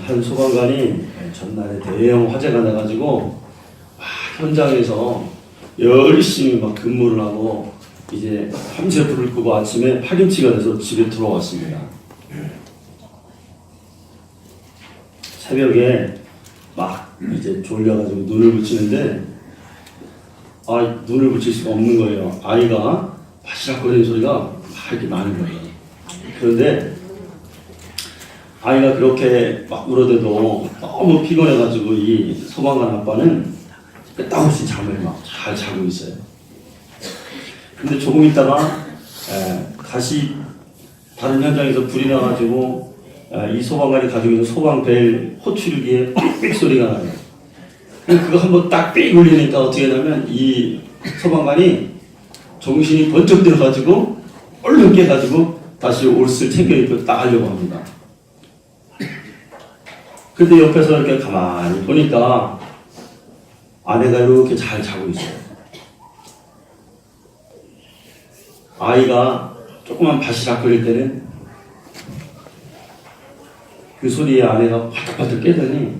한 소방관이 전날에 대형 화재가 나가지고 현장에서 열심히 막 근무를 하고 이제 밤새 불을 끄고 아침에 파김치가 돼서 집에 들어왔습니다. 새벽에 막 이제 졸려가지고 눈을 붙이는데 눈을 붙일 수가 없는 거예요. 아이가 바시락거리는 소리가 막 이렇게 나는 거예요. 그런데 아이가 그렇게 막 울어대도 너무 피곤해가지고 이 소방관 아빠는 끄떡없이 잠을 막 잘 자고 있어요. 근데 조금 있다가 다시 다른 현장에서 불이 나가지고 이 소방관이 가지고 있는 소방벨 호출기에 삑삑 소리가 나요. 그거 한번 딱 삑 울리니까 어떻게 하냐면 이 소방관이 정신이 번쩍 들어가지고 얼른 깨가지고 다시 옷을 챙겨 입고 나가려고 합니다. 근데 옆에서 이렇게 가만히 보니까 아내가 이렇게 잘 자고 있어요. 아이가 조그만 바시락거릴 때는 그 소리에 아내가 바닥바닥 깨더니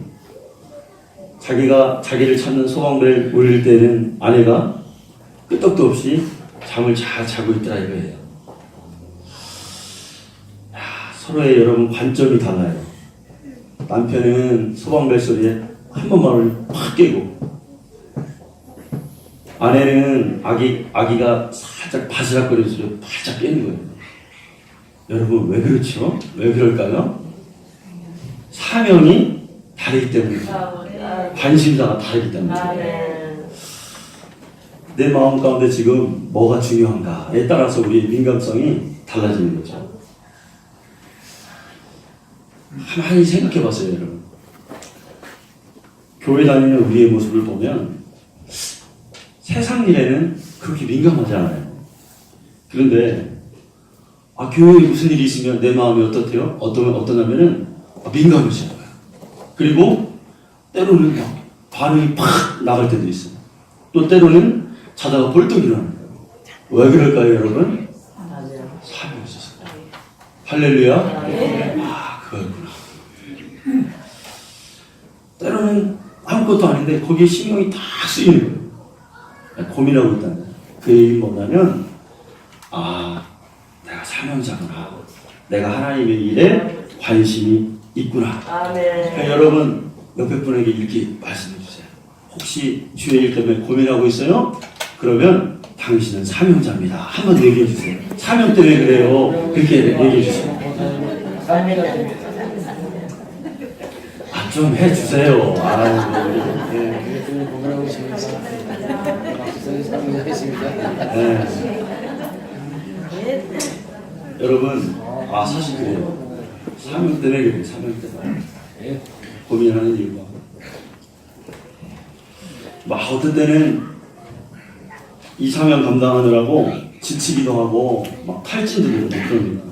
자기를 찾는 소방벨 울릴 때는 아내가 끄떡도 없이 잠을 잘 자고 있더라 이거예요. 서로의 여러분 관점이 달라요. 남편은 소방벨 소리에 한 번만 확 깨고 아내는 아기가 살짝 바스락거리는 소리에 바짝 깨는 거예요. 여러분 왜 그렇죠? 왜 그럴까요? 사명이 다르기 때문이죠. 관심사가 다르기 때문이죠. 내 마음 가운데 지금 뭐가 중요한가에 따라서 우리의 민감성이 달라지는 거죠. 가만히 생각해 봤어요, 여러분. 교회 다니는 우리의 모습을 보면 세상 일에는 그렇게 민감하지 않아요. 그런데 교회에 무슨 일이 있으면 내 마음이 어떻대요? 어떠냐면은 민감해지는 거예요. 그리고 때로는 막 반응이 팍 나갈 때도 있어요. 또 때로는 자다가 벌떡 일어나는 거예요. 왜 그럴까요, 여러분? 사명이 있었어요. 할렐루야. 그거였구나. 때로는 아무것도 아닌데 거기에 신경이 다 쓰이는 거예요. 고민하고 있다는 거예요. 그 얘기는 뭐냐면 내가 사명자구나. 내가 하나님의 일에 관심이 있구나. 그러니까 여러분 옆에 분에게 이렇게 말씀해 주세요. 혹시 주의 일 때문에 고민하고 있어요? 그러면 당신은 사명자입니다. 한번 얘기해 주세요. 사명 때문에 그래요. 그렇게 얘기해 주세요. 좀 해주세요. 여러분, 사실 그래요. 사명 때문에 그래요. 사명 때문에. 고민하는 이유가. 어떤 때는 이 사명 감당하느라고 지치기도 하고, 탈진도 되고 그럽니다.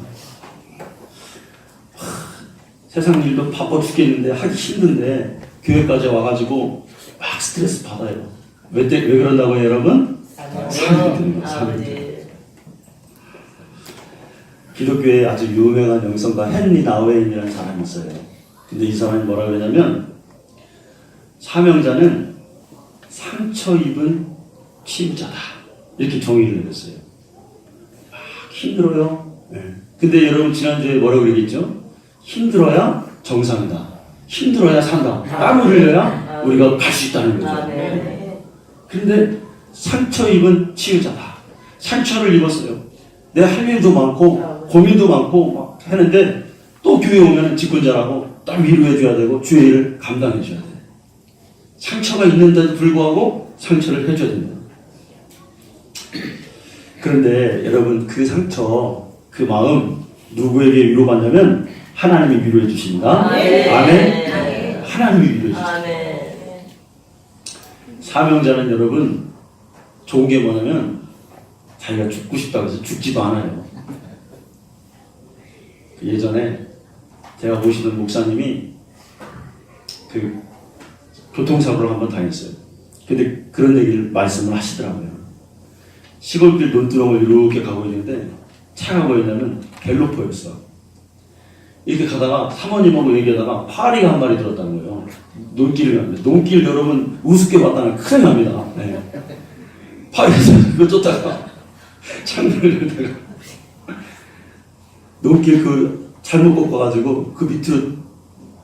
세상 일도 바빠 죽겠는데 하기 힘든데 교회까지 와가지고 막 스트레스 받아요. 왜 그런다고요, 여러분? 사명 때문에. 사명 때문에. 기독교에 아주 유명한 영성가 헨리 나우엔이라는 사람이 있어요. 근데 이 사람이 뭐라 그러냐면 사명자는 상처 입은 치유자다. 이렇게 정의를 내렸어요. 힘들어요. 근데 여러분 지난주에 뭐라고 그러겠죠? 힘들어야 정상이다. 힘들어야 산다. 땀을 흘려야 우리가 갈 수 있다는 거죠. 그런데 상처 입은 치유자다. 상처를 입었어요. 내 할 일도 많고 고민도 많고 막 하는데 또 교회 오면 직분자라고 딱 위로해줘야 되고 주의 일을 감당해줘야 돼. 상처가 있는데도 불구하고 상처를 해줘야 됩니다. 그런데 여러분 그 상처, 그 마음 누구에게 위로받냐면 하나님이 위로해 주십니다. 아멘. 하나님이 위로해 주십니다. 사명자는 여러분 좋은 게 뭐냐면 자기가 죽고 싶다고 해서 죽지도 않아요. 예전에 제가 모시던 목사님이 그 교통사고를 한번 당했어요. 근데 그런 얘기를 말씀을 하시더라고요. 시골길 논두렁을 이렇게 가고 있는데 차가 뭐였냐면 갤로퍼였어. 이렇게 가다가 사모님하고 얘기하다가 파리가 한 마리 들었다는 거예요. 논길을 갑니다. 논길 여러분 우습게 봤다면 큰일 납니다. 네. 파리가 그거 쫓다가 창문을 열다가 논길 그 잘못 꺾어가지고 그 밑으로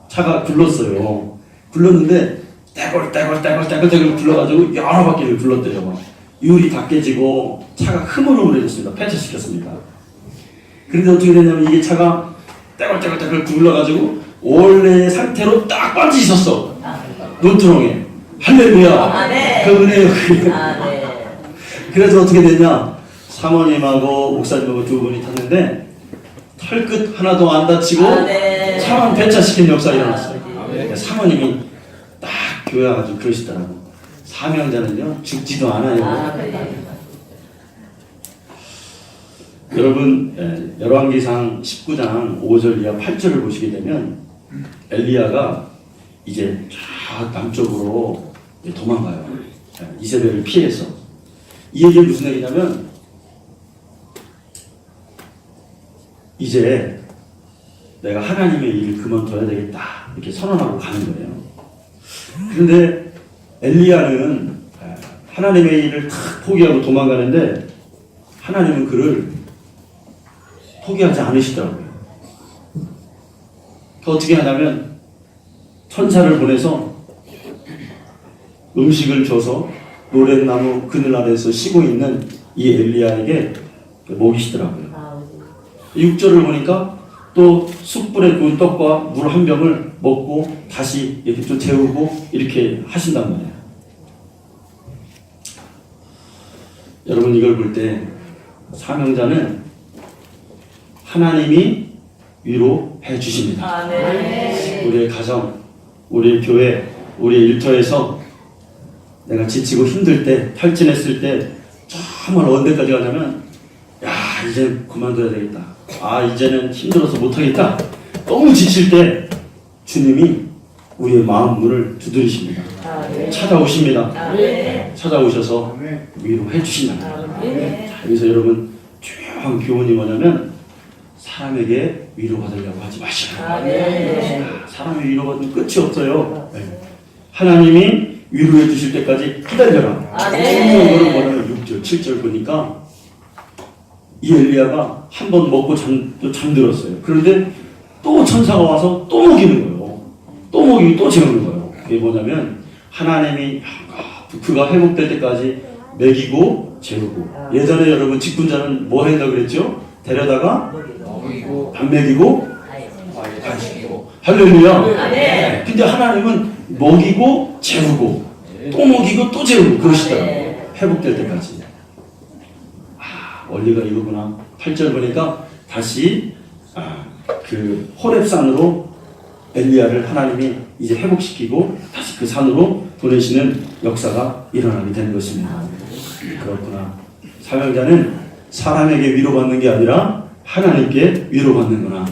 차가 굴렀어요. 굴렀는데 떼굴떼굴 굴러가지고 여러 바퀴를 굴렀대요. 유리 다 깨지고 차가 흐물흐물해졌습니다. 폐차시켰습니다. 그런데 어떻게 됐냐면 이게 차가 떼굴떼굴 굴러가지고 원래 상태로 딱 빠져 있었어. 논두렁에. 할렐루야. 네. 그 은혜요. 네. 그래서 어떻게 됐냐? 사모님하고 목사님하고 두 분이 탔는데 털끝 하나도 안 다치고 네. 차만 배차시킨 역사가 일어났어요. 사모님이 딱 교회 와가지고 그러시더라고. 사명자는요 죽지도 않아요. 네. 여러분 열왕기상 19장 5절 이하 8절을 보시게 되면 엘리야가 이제 쫙 남쪽으로 도망가요. 이세벨을 피해서. 이 얘기는 무슨 얘기냐면 이제 내가 하나님의 일을 그만둬야 되겠다 이렇게 선언하고 가는 거예요. 그런데 엘리야는 하나님의 일을 다 포기하고 도망가는데 하나님은 그를 포기하지 않으시더라고요. 어떻게 하냐면 천사를 보내서 음식을 줘서 노랫나무 그늘 아래에서 쉬고 있는 이 엘리야에게 먹이시더라고요. 6절을 보니까 또 숯불에 구운 떡과 물 한 병을 먹고 다시 이렇게 좀 재우고 이렇게 하신단 말이에요. 여러분 이걸 볼 때 사명자는 하나님이 위로해 주십니다. 네. 우리의 가정, 우리의 교회, 우리의 일터에서 내가 지치고 힘들 때, 탈진했을 때 정말 언제까지 가냐면 야 이제 그만둬야 되겠다. 아 이제는 힘들어서 못하겠다. 너무 지칠 때 주님이 우리의 마음 문을 두드리십니다. 네. 찾아오십니다. 네. 찾아오셔서 위로해 주신다. 네. 자, 여기서 여러분 중요한 교훈이 뭐냐면 사람에게 위로받으려고 하지 마시라. 네. 사람이 위로받으면 끝이 없어요. 네. 하나님이 위로해 주실 때까지 기다려라. 네. 이거를 뭐냐면 6절, 7절 보니까 이 엘리야가 한 번 먹고 잠들었어요. 그런데 또 천사가 와서 또 먹이는 거예요. 또 먹이고 또 재우는 거예요. 그게 뭐냐면 하나님이 그가 회복될 때까지 먹이고 재우고. 예전에 여러분 직분자는 뭐 한다고 그랬죠? 데려다가 밥 먹이고 가시고. 할렐루야. 네. 근데 하나님은 먹이고 재우고 또 먹이고 또 재우고 그러시더라고요. 회복될 때까지. 원리가 이거구나. 8절 보니까 다시 그 호렙산으로 엘리야를 하나님이 이제 회복시키고 다시 그 산으로 보내시는 역사가 일어나게 되는 것입니다. 그렇구나. 사명자는 사람에게 위로받는 게 아니라 하나님께 위로받는구나.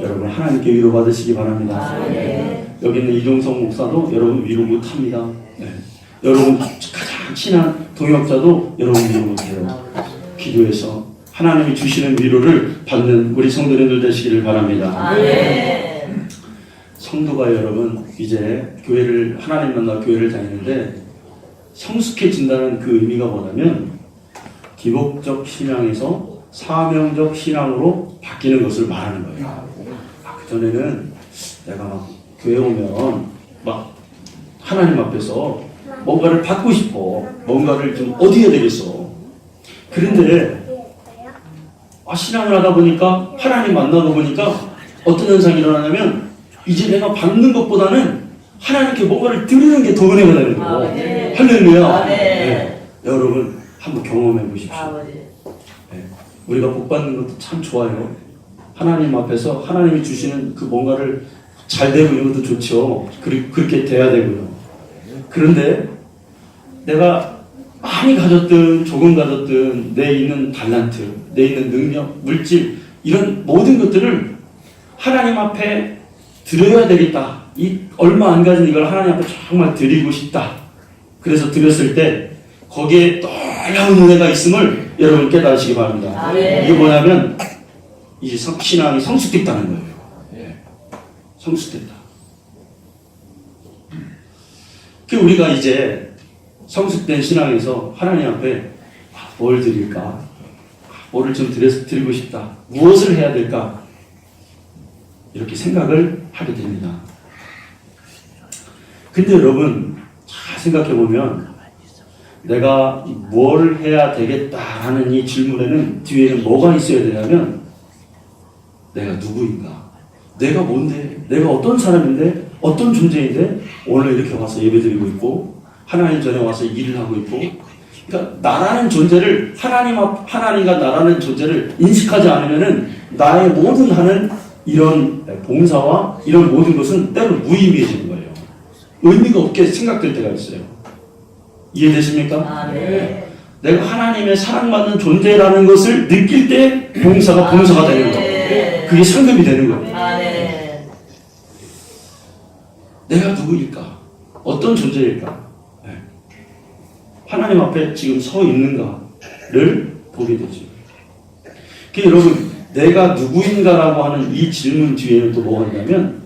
여러분 하나님께 위로받으시기 바랍니다. 여기 있는 이종성 목사도 여러분 위로 못합니다. 네. 여러분 가장 친한 동역자도 여러분 위로 못해요. 기도해서 하나님이 주시는 위로를 받는 우리 성도님들 되시기를 바랍니다. 성도가 여러분 이제 교회를 하나님 만나 교회를 다니는데 성숙해진다는 그 의미가 뭐냐면 기복적 신앙에서 사명적 신앙으로 바뀌는 것을 말하는 거예요. 그전에는 내가 막 교회 오면 막 하나님 앞에서 뭔가를 받고 싶어. 뭔가를 좀 얻어야 되겠어. 그런데 신앙을 하다 보니까 하나님 만나다 보니까 어떤 현상이 일어나냐면 이제 내가 받는 것보다는 하나님께 뭔가를 드리는 게 더 은혜가 되는 거고. 할렐루야. 네. 여러분 한번 경험해 보십시오. 네. 우리가 복 받는 것도 참 좋아요. 하나님 앞에서 하나님이 주시는 그 뭔가를 잘 되고 이런 것도 좋죠. 그렇게 돼야 되고요. 그런데 내가 많이 가졌든 조금 가졌든 내 있는 달란트, 내 있는 능력, 물질 이런 모든 것들을 하나님 앞에 드려야 되겠다. 이 얼마 안 가진 이걸 하나님 앞에 정말 드리고 싶다. 그래서 드렸을 때 거기에 놀라운 은혜가 있음을 여러분 깨달으시기 바랍니다. 이게 뭐냐면 이 신앙이 성숙됐다는 거예요. 성숙됐다. 그 우리가 이제 성숙된 신앙에서 하나님 앞에 뭘 드릴까? 뭐를 좀 드리고 싶다. 무엇을 해야 될까? 이렇게 생각을 하게 됩니다. 근데 여러분 잘 생각해 보면 내가 뭘 해야 되겠다라는 이 질문에는 뒤에는 뭐가 있어야 되냐면 내가 누구인가? 내가 뭔데? 내가 어떤 사람인데? 어떤 존재인데? 오늘 이렇게 와서 예배드리고 있고 하나님 전에 와서 일을 하고 있고 그러니까 나라는 존재를 하나님과 나라는 존재를 인식하지 않으면은 나의 모든 하는 이런 봉사와 이런 모든 것은 때로 무의미해지는 거예요. 의미가 없게 생각될 때가 있어요. 이해되십니까? 아, 네. 내가 하나님의 사랑받는 존재라는 것을 느낄 때 봉사가 되는 거예요. 그게 상급이 되는 거예요. 아, 네. 내가 누구일까? 어떤 존재일까? 네. 하나님 앞에 지금 서 있는가를 보게 되죠. 여러분, 내가 누구인가라고 하는 이 질문 뒤에는 또 뭐가 있냐면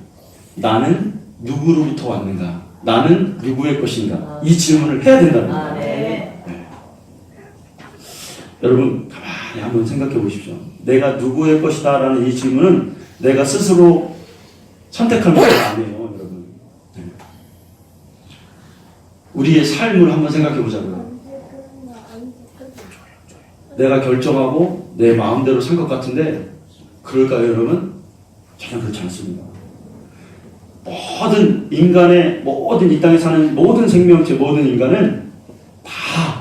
나는 누구로부터 왔는가? 나는 누구의 것인가? 이 질문을 해야 된다는 거예요. 아, 네. 네. 여러분 가만히 한번 생각해 보십시오. 내가 누구의 것이다 라는 이 질문은 내가 스스로 선택한 것이 아니에요. 여러분. 네. 우리의 삶을 한번 생각해 보자고요. 내가 결정하고 내 마음대로 산 것 같은데 그럴까요 여러분? 전혀 그렇지 않습니다. 모든 인간의 모든 이 땅에 사는 모든 생명체 모든 인간은 다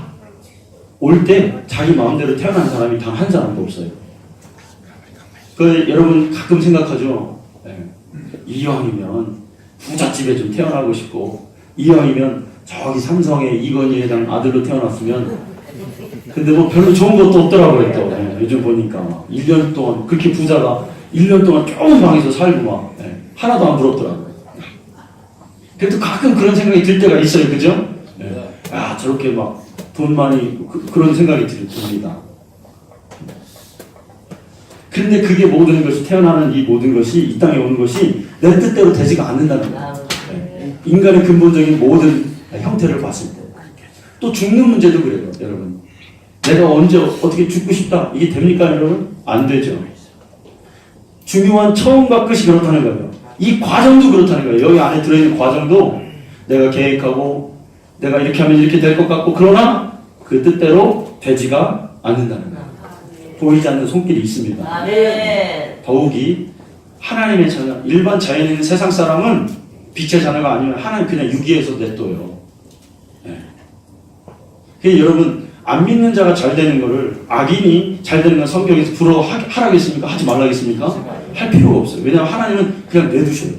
올 때 자기 마음대로 태어난 사람이 단 한 사람도 없어요. 여러분 가끔 생각하죠. 네. 이왕이면 부잣집에 좀 태어나고 싶고 이왕이면 저기 삼성의 이건희 회장 아들로 태어났으면 근데 뭐 별로 좋은 것도 없더라고요 또. 네. 요즘 보니까 1년 동안 그렇게 부자가 1년 동안 좁은 방에서 살고 막 하나도 안 부럽더라고요. 그래도 가끔 그런 생각이 들 때가 있어요. 그죠? 네. 아, 저렇게 막 돈 많이, 그런 생각이 듭니다. 근데 그게 모든 것이, 태어나는 이 모든 것이, 이 땅에 오는 것이 내 뜻대로 되지가 않는다는 거예요. 네. 인간의 근본적인 모든 형태를 봤을 때. 또 죽는 문제도 그래요, 여러분. 내가 언제, 어떻게 죽고 싶다. 이게 됩니까, 여러분? 안 되죠. 중요한 처음과 끝이 그렇다는 거예요. 이 과정도 그렇다는 거예요. 여기 안에 들어있는 과정도 내가 계획하고 내가 이렇게 하면 이렇게 될 것 같고 그러나 그 뜻대로 되지가 않는다는 거예요. 보이지 않는 손길이 있습니다. 아, 네. 더욱이 하나님의 자녀, 일반 자연에 있는 세상 사람은 빛의 자녀가 아니면 하나님 그냥 유기해서 냅둬요. 네. 여러분 안 믿는 자가 잘 되는 거를 악인이 잘 되는 건 성경에서 부러워하라겠습니까? 하지 말라겠습니까? 할 필요가 없어요. 왜냐하면 하나님은 그냥 내두셔요.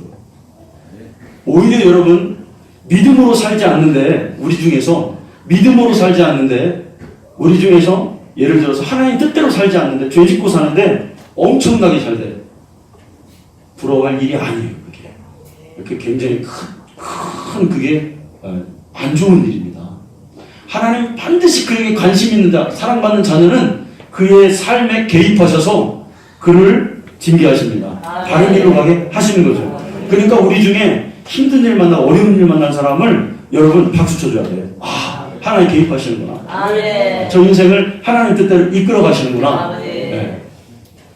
오히려 여러분 믿음으로 살지 않는데 우리 중에서 믿음으로 살지 않는데 우리 중에서 예를 들어서 하나님 뜻대로 살지 않는데 죄 짓고 사는데 엄청나게 잘 돼요. 부러워할 일이 아니에요. 그게. 이렇게 굉장히 큰 그게 안 좋은 일입니다. 하나님 반드시 그에게 관심 있는 자, 사랑받는 자녀는 그의 삶에 개입하셔서 그를 징계하십니다. 다른 일로 가게 하시는 거죠. 그러니까 우리 중에 힘든 일 만나고 어려운 일 만난 사람을 여러분 박수 쳐줘야 돼요. 아, 하나님 개입하시는구나. 아, 네. 저 인생을 하나님 뜻대로 이끌어 가시는구나. 아, 네. 네.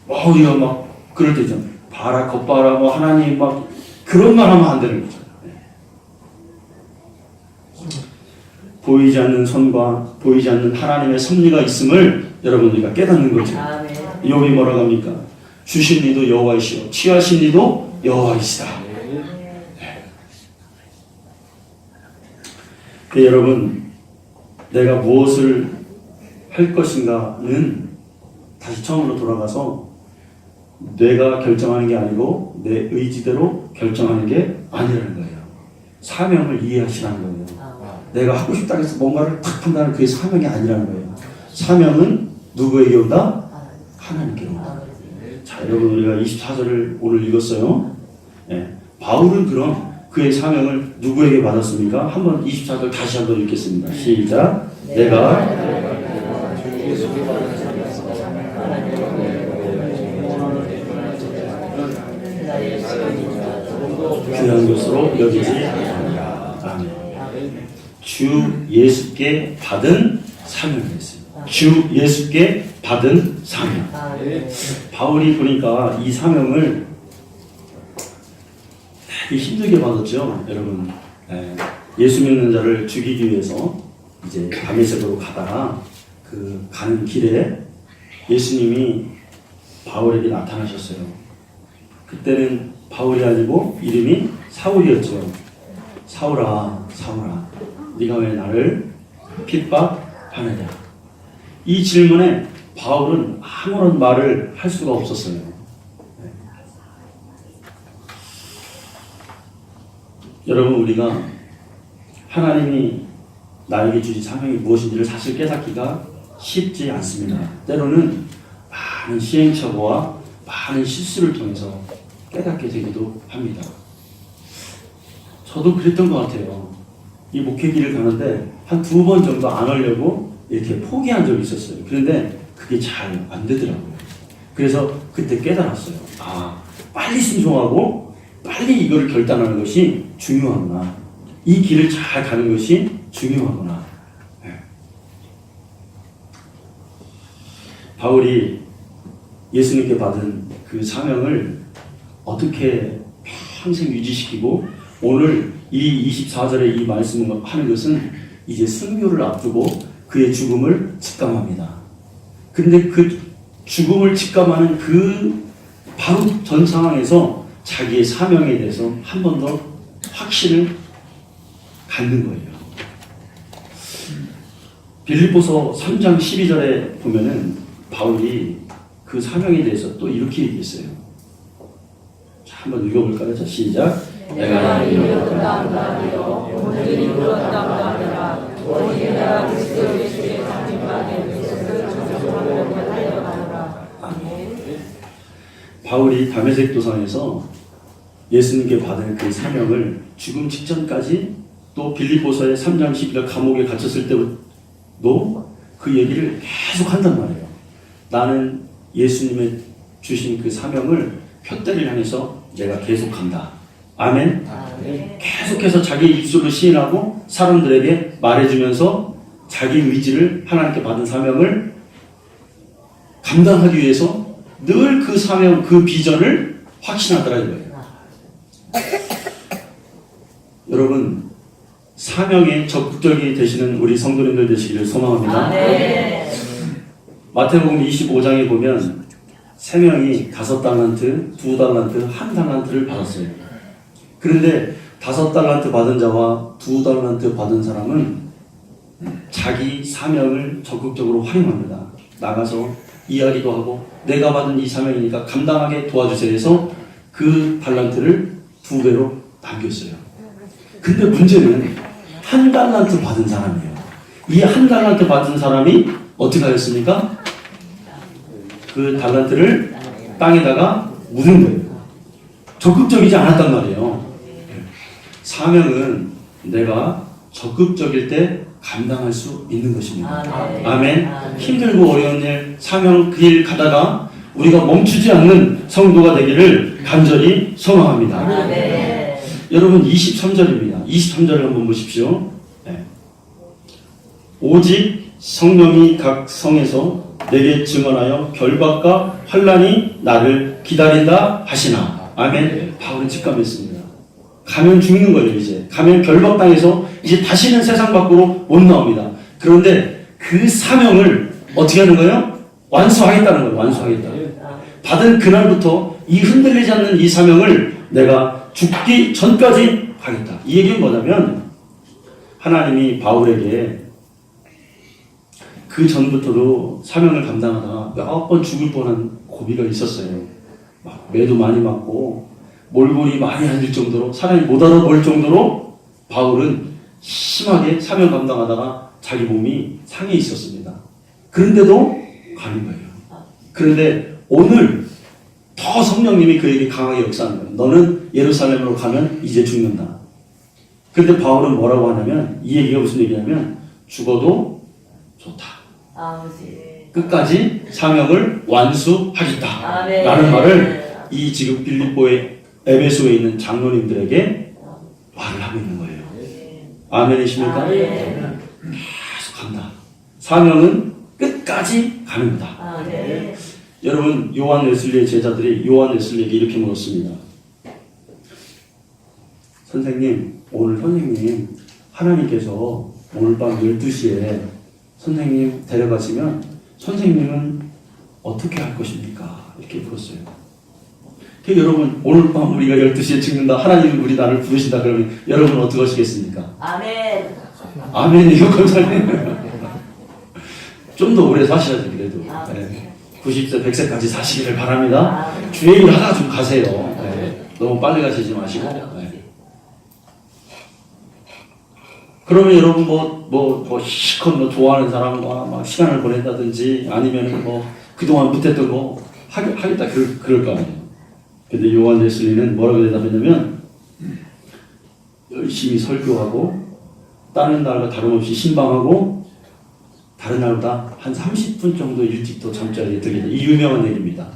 우리가 막 그럴 때 있잖아요. 봐라, 겉봐라, 뭐 하나님 막 그런 말 하면 안 되는 거죠. 네. 보이지 않는 선과 보이지 않는 하나님의 섭리가 있음을 여러분 우리가 깨닫는 거죠. 아, 네. 욥이 뭐라고 합니까? 주신 이도 여호와이시오 취하신 이도 여호와이시다. 네. 여러분 내가 무엇을 할 것인가는 다시 처음으로 돌아가서 내가 결정하는 게 아니고 내 의지대로 결정하는 게 아니라는 거예요. 사명을 이해하시라는 거예요. 내가 하고 싶다 해서 뭔가를 탁 한다는 그게 사명이 아니라는 거예요. 사명은 누구에게 온다? 하나님께 온다. 자, 여러분 우리가 24절을 오늘 읽었어요. 네. 바울은 그럼 그의 사명을 누구에게 받았습니까? 한번 24절 다시 한번 읽겠습니다. 시작. 내가 것으로 여기지 아니하리라. 아멘. 주 예수께 받은 사명이었어요. 주 예수께 받은 사명. 바울이 보니까 이 사명을 되게 힘들게 받았죠, 여러분. 예수 믿는 자를 죽이기 위해서 이제 다메섹으로 가다가 그 가는 길에 예수님이 바울에게 나타나셨어요. 그때는 바울이 아니고 이름이 사울이었죠. 사울아, 사울아, 네가 왜 나를 핍박하느냐? 이 질문에 바울은 아무런 말을 할 수가 없었어요. 여러분, 우리가 하나님이 나에게 주신 사명이 무엇인지를 사실 깨닫기가 쉽지 않습니다. 때로는 많은 시행착오와 많은 실수를 통해서 깨닫게 되기도 합니다. 저도 그랬던 것 같아요. 이 목회길을 가는데 한 2번 정도 안 하려고 이렇게 포기한 적이 있었어요. 그런데 그게 잘 안 되더라고요. 그래서 그때 깨달았어요. 아, 빨리 순종하고 빨리 이거를 결단하는 것이 중요하구나. 이 길을 잘 가는 것이 중요하구나. 네. 바울이 예수님께 받은 그 사명을 어떻게 평생 유지시키고 오늘 이 24절의 이 말씀을 하는 것은 이제 순교를 앞두고 그의 죽음을 직감합니다. 그런데 그 죽음을 직감하는 그 바로 전 상황에서 자기의 사명에 대해서 한 번 더 확신을 갖는 거예요. 빌립보서 3장 12절에 보면은 바울이 그 사명에 대해서 또 이렇게 얘기했어요. 자, 한번 읽어볼까요? 자, 시작. 내가 이루었다 하리요 오늘 이루었다 하리라 오직 내가 그리스도 예수의 장님만의 뜻을 전속하려고 하려고 아멘. 바울이 다메섹 도상에서 예수님께 받은 그 사명을 죽음 직전까지 또 빌립보서의 3장 12절 감옥에 갇혔을 때도 그 얘기를 계속 한단 말이에요. 나는 예수님의 주신 그 사명을 표대를 향해서 내가 계속한다. 아멘. 계속해서 자기 입술로 시인하고 사람들에게 말해주면서 자기 의지를 하나님께 받은 사명을 감당하기 위해서 늘 그 사명, 그 비전을 확신하더라 이거예요. 여러분, 사명에 적극적이 되시는 우리 성도님들 되시기를 소망합니다. 마태복음 25장에 보면 3명이 5달란트, 2달란트, 1달란트를 받았어요. 그런데 5달란트 받은 자와 2달란트 받은 사람은 자기 사명을 적극적으로 활용합니다. 나가서 이야기도 하고 내가 받은 이 사명이니까 감당하게 도와주세요 해서 그 달란트를 2배로 남겼어요. 근데 문제는 1달란트 받은 사람이에요. 이 1달란트 받은 사람이 어떻게 하였습니까? 그 달란트를 땅에다가 묻은 거예요. 적극적이지 않았단 말이에요. 사명은 내가 적극적일 때 감당할 수 있는 것입니다. 아멘. 힘들고 어려운 일, 사명 그 일 가다가 우리가 멈추지 않는 성도가 되기를 간절히 소망합니다. 여러분 23절입니다. 23절을 한번 보십시오. 네. 오직 성령이 각 성에서 내게 증언하여 결박과 환난이 나를 기다린다 하시나. 아멘. 바울은 직감했습니다. 가면 죽는 거예요. 이제 가면 결박당해서 이제 다시는 세상 밖으로 못 나옵니다. 그런데 그 사명을 어떻게 하는 거예요? 완수하겠다는 거예요. 완수하겠다. 받은 그날부터 이 흔들리지 않는 이 사명을 내가 죽기 전까지 하겠다. 이 얘기는 뭐냐면 하나님이 바울에게 그 전부터도 사명을 감당하다가 몇 번 죽을 뻔한 고비가 있었어요. 막 매도 많이 맞고 몰골이 많이 앉을 정도로 사람이 못 알아볼 정도로 바울은 심하게 사명 감당하다가 자기 몸이 상해 있었습니다. 그런데도 가는 거예요. 그런데 오늘 더 성령님이 그에게 강하게 역사하는 거예요. 너는 예루살렘으로 가면 이제 죽는다. 그런데 바울은 뭐라고 하냐면 이 얘기가 무슨 얘기냐면 죽어도 좋다. 끝까지 사명을 완수하겠다. 라는 말을 이 지금 빌립보의 에베소에 있는 장로님들에게 말을 하고 있는 거예요. 아멘이십니까? 아멘. 계속 간다. 사명은 끝까지 가는 거다. 아멘. 여러분, 요한 웨슬리의 제자들이 요한 웨슬리에게 이렇게 물었습니다. 선생님, 오늘 선생님, 하나님께서 오늘 밤 12시에 선생님 데려가시면 선생님은 어떻게 할 것입니까? 이렇게 물었어요. 여러분, 오늘 밤 우리가 12시에 죽는다, 하나님은 우리 나를 부르신다 그러면 여러분 어떻게 하시겠습니까? 아멘. 아멘이요, 감사해요. 좀 더 오래 사셔야죠, 그래도. 네. 90세, 100세까지 사시기를 바랍니다. 주의 일 하나 좀 가세요. 네. 너무 빨리 가시지 마시고. 네. 그러면 여러분 실컷 좋아하는 사람과 막 시간을 보낸다든지 아니면 그동안 못했던 거 하겠다 그럴 거 아니에요. 근데 요한 웨슬리는 뭐라고 대답했냐면 열심히 설교하고 다른 날과 다름없이 신방하고 다른 날보다 한 30분 정도 일찍 더 잠자리에 들겠다. 이 유명한 얘기입니다.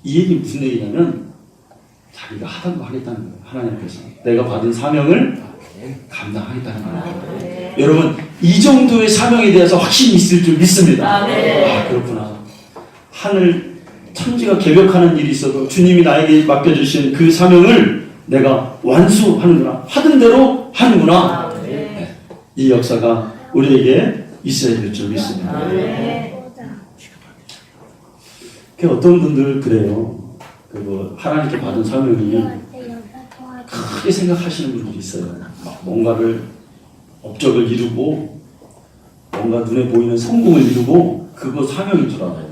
이 얘기 무슨 얘기냐면 자기가 하다고 하겠다는 거예요. 하나님께서 내가 받은 사명을 감당하겠다는 거예요. 여러분, 이 정도의 사명에 대해서 확신이 있을 줄 믿습니다. 그렇구나. 하늘 천지가 개벽하는 일이 있어도 주님이 나에게 맡겨주신 그 사명을 내가 완수하는구나. 하던 대로 하는구나. 네. 이 역사가 우리에게 있어야 될 줄 믿습니다. 어떤 분들 그래요. 하나님께 받은 사명이 크게 생각하시는 분들이 있어요. 뭔가를 업적을 이루고 뭔가 눈에 보이는 성공을 이루고 그거 사명인 줄 알아요.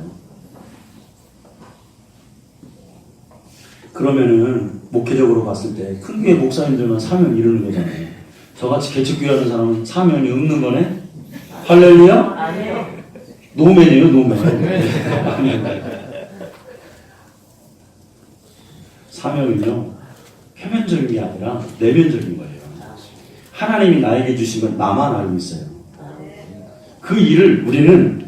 그러면은 목회적으로 봤을 때 큰 교회 목사님들만 사명 이루는 거잖아요. 저같이 개척교회 하는 사람은 사명이 없는 거네? 할렐루야? 아니요. 노맨이에요, 노맨. 사명은요, 표면적인 게 아니라 내면적인 거예요. 하나님이 나에게 주신 건 나만 알고 있어요. 그 일을 우리는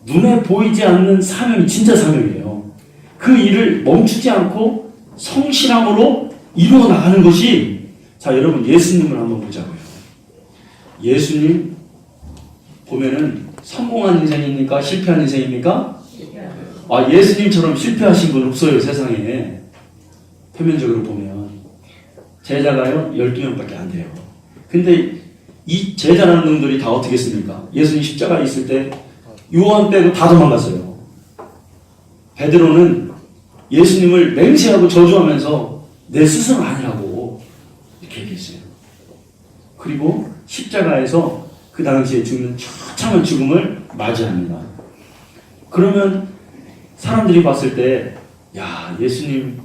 눈에 보이지 않는 사명이 진짜 사명이에요. 그 일을 멈추지 않고 성실함으로 이루어 나가는 것이, 자, 여러분, 예수님을 한번 보자고요. 예수님 보면은 성공한 인생입니까? 실패한 인생입니까? 예수님처럼 실패하신 분 없어요, 세상에. 표면적으로 보면. 제자가요, 12명밖에 안 돼요. 근데 이 제자라는 놈들이 다 어떻게 했습니까? 예수님 십자가에 있을 때 요한 빼고 다 도망갔어요. 베드로는 예수님을 맹세하고 저주하면서 내 스승은 아니라고 이렇게 얘기했어요. 그리고 십자가에서 그 당시에 죽는 처참한 죽음을 맞이합니다. 그러면 사람들이 봤을 때, 야, 예수님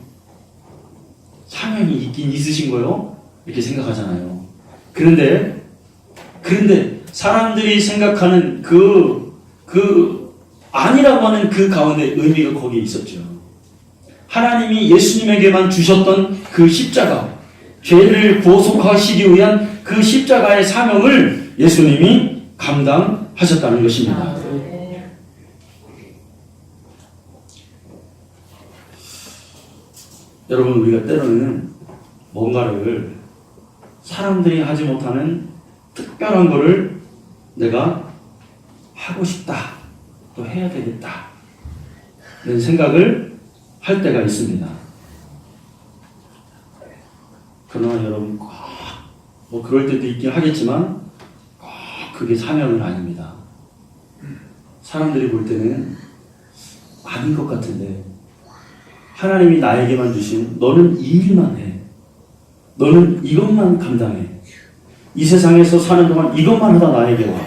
사명이 있긴 있으신 거요? 이렇게 생각하잖아요. 그런데 사람들이 생각하는 아니라고 하는 그 가운데 의미가 거기에 있었죠. 하나님이 예수님에게만 주셨던 그 십자가, 죄를 구속하시기 위한 그 십자가의 사명을 예수님이 감당하셨다는 것입니다. 여러분, 우리가 때로는 뭔가를 사람들이 하지 못하는 특별한 거를 내가 하고 싶다, 또 해야 되겠다 이런 생각을 할 때가 있습니다. 그러나 여러분, 꼭 그럴 때도 있긴 하겠지만 꼭 그게 사명은 아닙니다. 사람들이 볼 때는 아닌 것 같은데 하나님이 나에게만 주신, 너는 이 일만 해, 너는 이것만 감당해, 이 세상에서 사는 동안 이것만 하다 나에게 와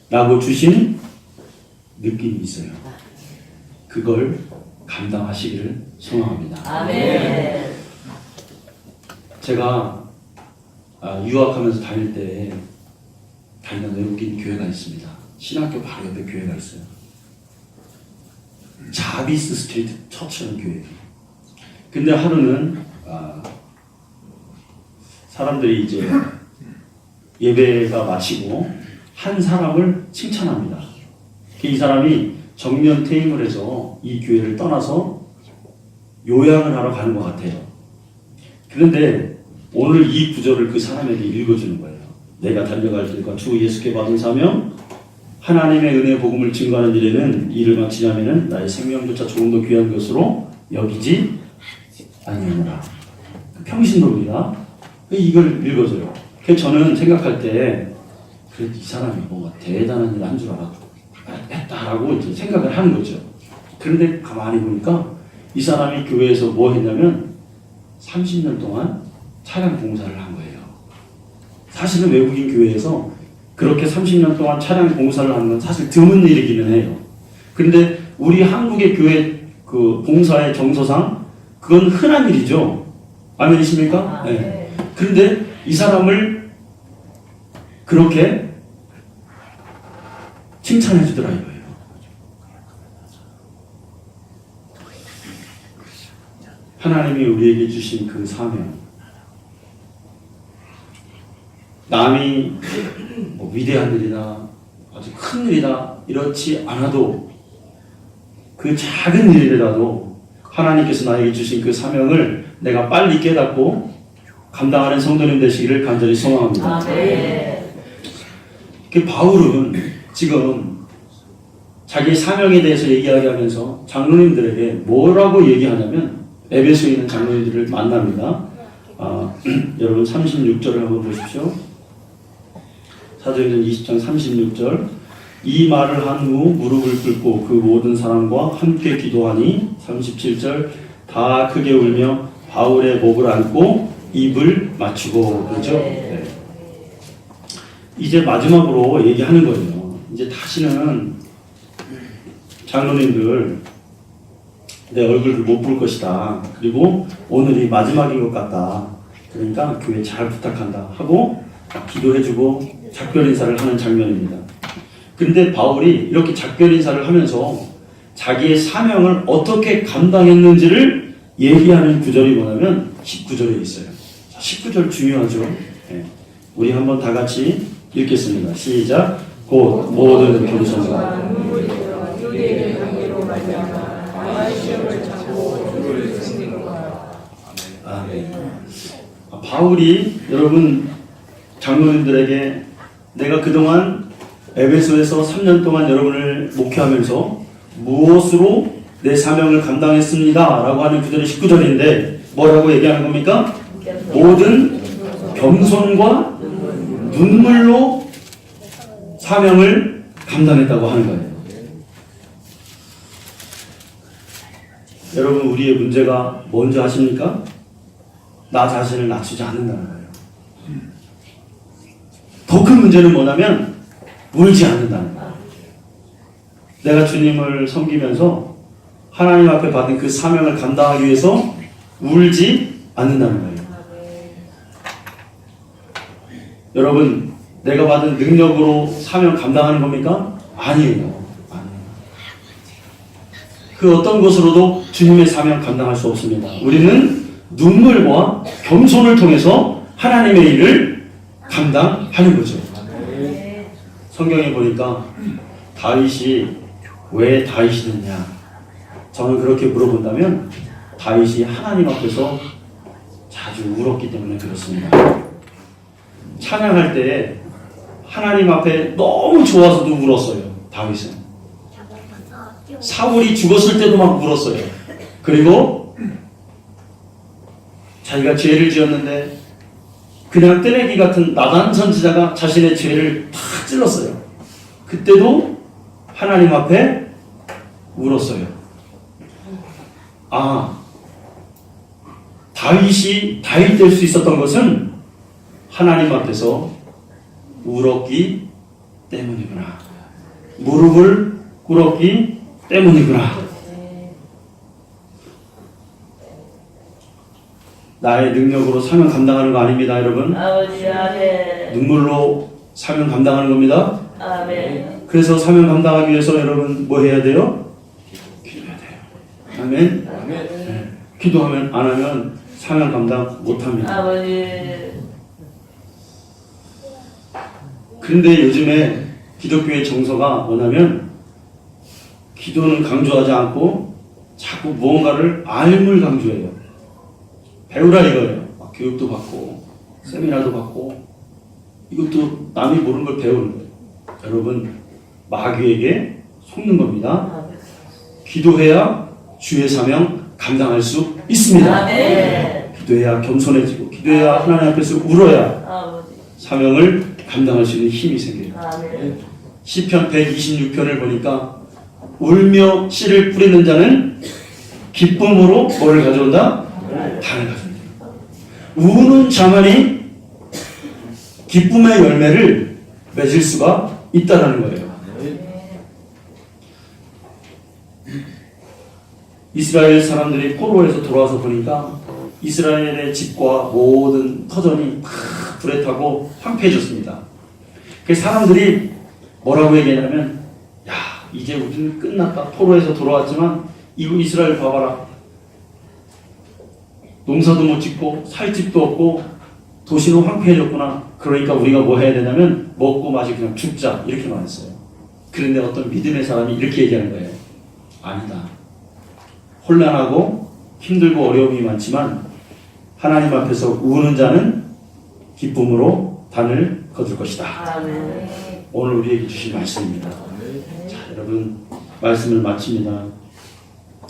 라고 주신 느낌이 있어요. 그걸 감당하시기를 소망합니다. 아멘. 제가 유학하면서 다닐 때 다니던 외국인 교회가 있습니다. 신학교 바로 옆에 교회가 있어요. 자비스 스트리트 처치라는 교회예요. 근데 하루는 사람들이 이제 예배가 마치고 한 사람을 칭찬합니다. 이 사람이 정년 퇴임을 해서 이 교회를 떠나서 요양을 하러 가는 것 같아요. 그런데 오늘 이 구절을 그 사람에게 읽어주는 거예요. 내가 달려갈 길과 주 예수께 받은 사명, 하나님의 은혜 복음을 증거하는 일에는 이를 마치냐면은 나의 생명조차 조금 더 귀한 것으로 여기지 아니하노라. 평신도입니다. 이걸 읽어줘요. 그래서 저는 생각할 때 그래도 이 사람이 뭔가 대단한 일 한 줄 알았다라고 이제 생각을 하는 거죠. 그런데 가만히 보니까 이 사람이 교회에서 뭐 했냐면 30년 동안 차량 공사를 한 거예요. 사실은 외국인 교회에서 그렇게 30년 동안 차량 공사를 하는 건 사실 드문 일이기는 해요. 그런데 우리 한국의 교회 그 봉사의 정서상 그건 흔한 일이죠. 아멘이십니까? 네. 그런데 이 사람을 그렇게 칭찬해 주더라 이거예요. 하나님이 우리에게 주신 그 사명, 남이 뭐 위대한 일이나 아주 큰 일이다 이렇지 않아도 그 작은 일이라도 하나님께서 나에게 주신 그 사명을 내가 빨리 깨닫고 감당하는 성도님 되시기를 간절히 소망합니다. 그 바울은 지금 자기 사명에 대해서 얘기하면서 장로님들에게 뭐라고 얘기하냐면 에베소에 있는 장로님들을 만납니다. 여러분 36절을 한번 보십시오. 사도행전 20장 36절 이 말을 한 후 무릎을 꿇고 그 모든 사람과 함께 기도하니 37절 다 크게 울며 바울의 목을 안고 입을 맞추고 그렇죠? 네. 이제 마지막으로 얘기하는 거예요. 이제 다시는 장로님들 내 얼굴을 못 볼 것이다. 그리고 오늘이 마지막인 것 같다. 그러니까 교회 잘 부탁한다 하고 기도해주고 작별 인사를 하는 장면입니다. 그런데 바울이 이렇게 작별 인사를 하면서 자기의 사명을 어떻게 감당했는지를 얘기하는 구절이 뭐냐면 19절에 있어요. 19절 중요하죠. 네. 우리 한번 다 같이 읽겠습니다. 시작. 곧 모든 겸손과 바울이 여러분 장로님들에게 내가 그동안 에베소에서 3년 동안 여러분을 목회하면서 무엇으로 내 사명을 감당했습니다 라고 하는 구절이 19절인데 뭐라고 얘기하는 겁니까? 모든 겸손과 눈물로 사명을 감당했다고 하는 거예요. 여러분 우리의 문제가 뭔지 아십니까? 나 자신을 낮추지 않는다는 거예요. 더 큰 문제는 뭐냐면 울지 않는다는 거예요. 내가 주님을 섬기면서 하나님 앞에 받은 그 사명을 감당하기 위해서 울지 않는다는 거예요. 여러분 내가 받은 능력으로 사명 감당하는 겁니까? 아니에요. 그 어떤 것으로도 주님의 사명 감당할 수 없습니다. 우리는 눈물과 겸손을 통해서 하나님의 일을 감당하는 거죠. 성경에 보니까 다윗이 왜 다윗이 됐냐? 저는 그렇게 물어본다면 다윗이 하나님 앞에서 자주 울었기 때문에 그렇습니다. 찬양할 때 하나님 앞에 너무 좋아서도 울었어요. 다윗은. 사울이 죽었을 때도 막 울었어요. 그리고 자기가 죄를 지었는데 그냥 뜨레기 같은 나단 선지자가 자신의 죄를 다 찔렀어요. 그때도 하나님 앞에 울었어요. 다윗이 다윗 될 수 있었던 것은 하나님 앞에서 울었기 때문이구나. 무릎을 꿇었기 때문이구나. 나의 능력으로 사명 감당하는 거 아닙니다, 여러분. 아버지, 아멘. 눈물로 사명 감당하는 겁니다. 아멘. 그래서 사명 감당하기 위해서 여러분 뭐 해야 돼요? 기도해야 돼요. 아멘. 네. 기도하면 안 하면 사명 감당 못 합니다. 아버지. 그런데 요즘에 기독교의 정서가 뭐냐면 기도는 강조하지 않고 자꾸 무언가를 알물 강조해요. 배우라 이거예요. 교육도 받고 세미나도 받고 이것도 남이 모르는 걸 배우는 거예요. 여러분 마귀에게 속는 겁니다. 기도해야 주의 사명 감당할 수 있습니다. 아멘. 기도해야 겸손해지고 기도해야 하나님 앞에서 울어야 아버지. 사명을 감당할 수 있는 힘이 생겨요. 아멘. 시편 126편을 보니까 울며 씨를 뿌리는 자는 기쁨으로 뭐를 가져온다? 단을 가져온다. 우는 자만이 기쁨의 열매를 맺을 수가 있다는 거예요. 이스라엘 사람들이 포로에서 돌아와서 보니까 이스라엘의 집과 모든 터전이 다 불에 타고 황폐해졌습니다. 그래서 사람들이 뭐라고 얘기하냐면 야 이제 우리는 끝났다. 포로에서 돌아왔지만 이거 이스라엘 봐봐라. 농사도 못 짓고 살 집도 없고 도시도 황폐해졌구나. 그러니까 우리가 뭐 해야 되냐면 먹고 마시고 그냥 죽자 이렇게 말했어요. 그런데 어떤 믿음의 사람이 이렇게 얘기하는 거예요. 아니다. 혼란하고 힘들고 어려움이 많지만 하나님 앞에서 우는 자는 기쁨으로 단을 거둘 것이다. 아멘. 오늘 우리에게 주신 말씀입니다. 자, 여러분 말씀을 마칩니다.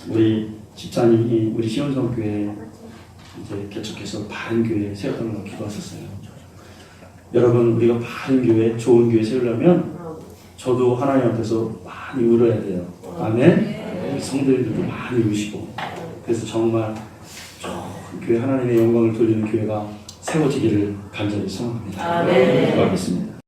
우리 집사님이 우리 시온성교회 이제 개척해서 바른 교회 세웠다는 걸 기도하셨어요. 여러분 우리가 바른 교회, 좋은 교회 세우려면 저도 하나님 앞에서 많이 울어야 돼요. 아멘. 우리 성도님들도 많이 우시고 그래서 정말 좋은 교회 하나님의 영광을 돌리는 교회가 세워지기를 간절히 소망합니다. 아멘. 기도하겠습니다.